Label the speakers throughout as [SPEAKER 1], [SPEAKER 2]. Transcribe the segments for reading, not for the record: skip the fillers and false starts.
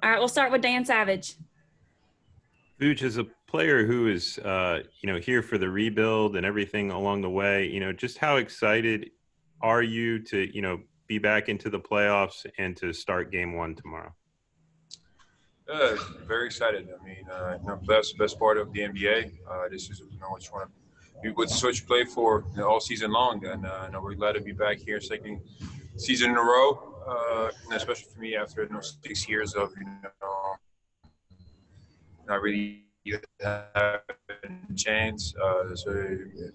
[SPEAKER 1] All right, we'll start with Dan Savage.
[SPEAKER 2] Vuce, as a player who is, here for the rebuild and everything along the way, just how excited are you to, be back into the playoffs and to start game one tomorrow?
[SPEAKER 3] Very excited. I mean, that's the best part of the NBA. This is, it's one it's what you play for all season long, and we're glad to be back here, second season in a row, and especially for me after 6 years of not really having a chance. So it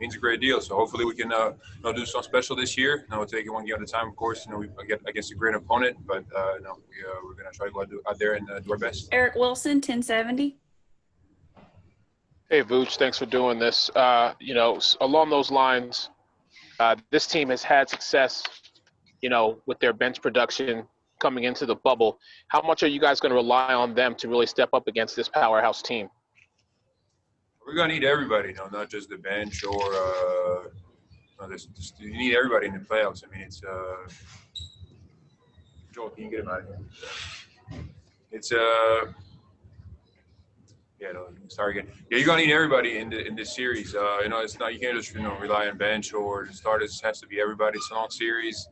[SPEAKER 3] means a great deal. So hopefully we can do something special this year. We'll take it one game at a time. Of course, we get against a great opponent, but we're gonna try to go out there and do our best.
[SPEAKER 1] Eric Wilson, 1070.
[SPEAKER 4] Hey, Vuce, thanks for doing this. Along those lines, this team has had success, with their bench production coming into the bubble. How much are you guys going to rely on them to really step up against this powerhouse team?
[SPEAKER 3] We're going to need everybody, not just the bench or you need everybody in the playoffs. I mean, it's Joel, can you get him out of here? It's start again. Yeah, you're gonna need everybody in this series. It's not, you can't just rely on bench or the starters. It has to be everybody. It's a long series.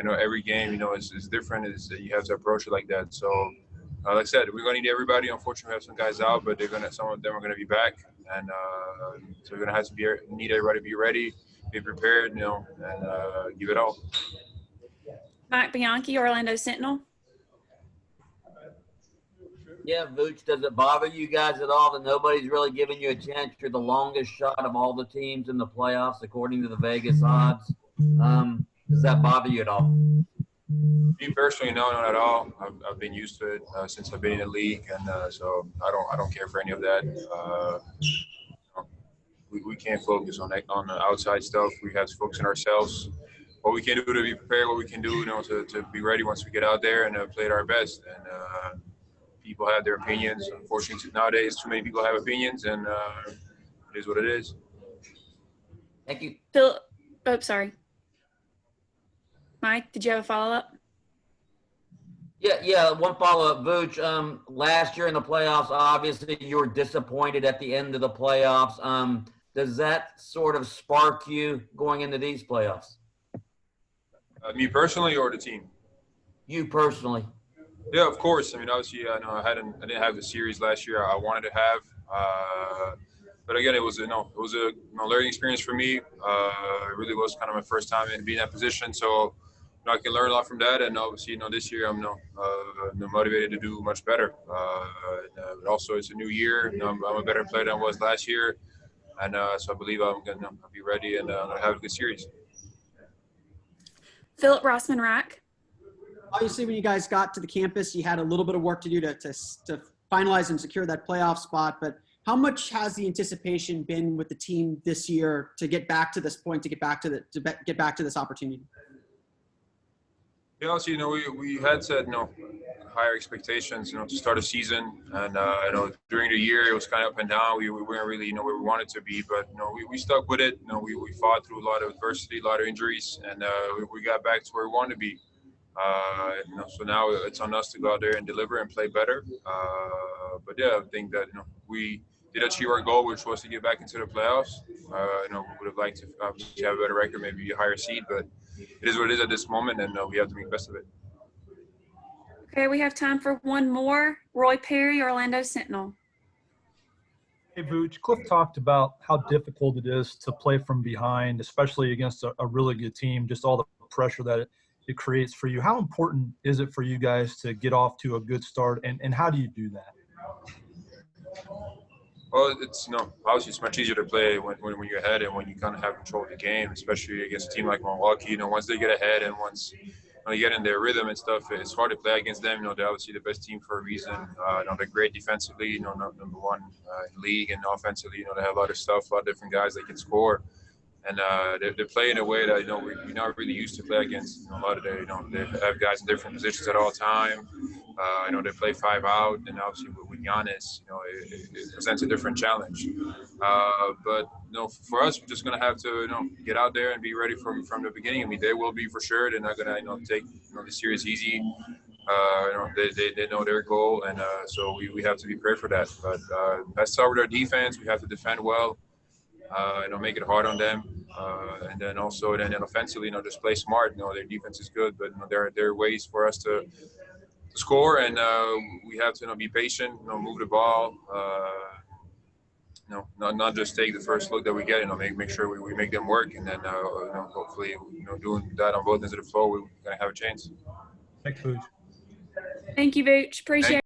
[SPEAKER 3] Every game is different. You have to approach it like that. So, like I said, we're gonna need everybody. Unfortunately, we have some guys out, but some of them are gonna be back, and so we're gonna have to need everybody to be ready, be prepared, and give it all.
[SPEAKER 1] Mike Bianchi, Orlando Sentinel.
[SPEAKER 5] Yeah, Vuce, does it bother you guys at all that nobody's really giving you a chance? You're the longest shot of all the teams in the playoffs, according to the Vegas odds. Does that bother you at all?
[SPEAKER 3] Me personally, no, not at all. I've been used to it since I've been in the league, and so I don't care for any of that. We can't focus on the outside stuff. We have to focus on ourselves. What we can do to be prepared, what we can do, to be ready once we get out there and play at our best. And people have their opinions. Unfortunately, nowadays, too many people have opinions, and it is what it is.
[SPEAKER 5] Thank you.
[SPEAKER 1] Phil, sorry. Mike, did you have a follow-up?
[SPEAKER 5] Yeah, one follow-up, Vuce. Last year in the playoffs, obviously you were disappointed at the end of the playoffs. Does that sort of spark you going into these playoffs?
[SPEAKER 3] Me personally or the team? You
[SPEAKER 5] personally.
[SPEAKER 3] Yeah, of course. I mean, obviously, I didn't have the series last year I wanted to have. But again, it was a learning experience for me. It really was kind of my first time in being in that position. So I can learn a lot from that. And obviously, this year I'm motivated to do much better. But also, it's a new year. I'm a better player than I was last year. And so I believe I'm going to be ready and have a good series.
[SPEAKER 1] Philip Rossman-Rack.
[SPEAKER 6] Obviously, when you guys got to the campus, you had a little bit of work to do to finalize and secure that playoff spot. But how much has the anticipation been with the team this year to get back to this point, to get back to this opportunity?
[SPEAKER 3] Yeah, obviously, we had set higher expectations, to start a season, and during the year it was kind of up and down. We weren't really where we wanted to be, but we stuck with it. We fought through a lot of adversity, a lot of injuries, and we got back to where we wanted to be. So now it's on us to go out there and deliver and play better. But yeah, I think that we did achieve our goal, which was to get back into the playoffs. We would have liked to obviously have a better record, maybe a higher seed, but it is what it is at this moment, and we have to make the best of it.
[SPEAKER 1] Okay, we have time for one more. Roy Perry, Orlando Sentinel.
[SPEAKER 7] Hey, Vuce, Cliff talked about how difficult it is to play from behind, especially against a really good team, just all the pressure that it creates for you. How important is it for you guys to get off to a good start, and how do you do that?
[SPEAKER 3] Well, it's obviously it's much easier to play when you're ahead and when you kind of have control of the game, especially against a team like Milwaukee. Once they get ahead and once they get in their rhythm and stuff, it's hard to play against them. They're obviously the best team for a reason. They're great defensively. Number one in the league, and offensively, they have a lot of stuff, a lot of different guys that can score. And they play in a way that we're not really used to play against. A lot of they have guys in different positions at all time. They play 5 out, and obviously with Giannis, it presents a different challenge. But for us, we're just gonna have to get out there and be ready from the beginning. I mean, they will be for sure. They're not gonna take the series easy. They know their goal, and so we have to be prepared for that. But let's start with our defense. We have to defend well. Make it hard on them, and then also then offensively, just play smart. Their defense is good, but there are ways for us to score, and we have to be patient. Move the ball. Not just take the first look that we get. Make sure we make them work, and then hopefully doing that on both ends of the floor, we're gonna have a chance.
[SPEAKER 7] Thanks, Vooch.
[SPEAKER 1] Thank you, Vooch. Appreciate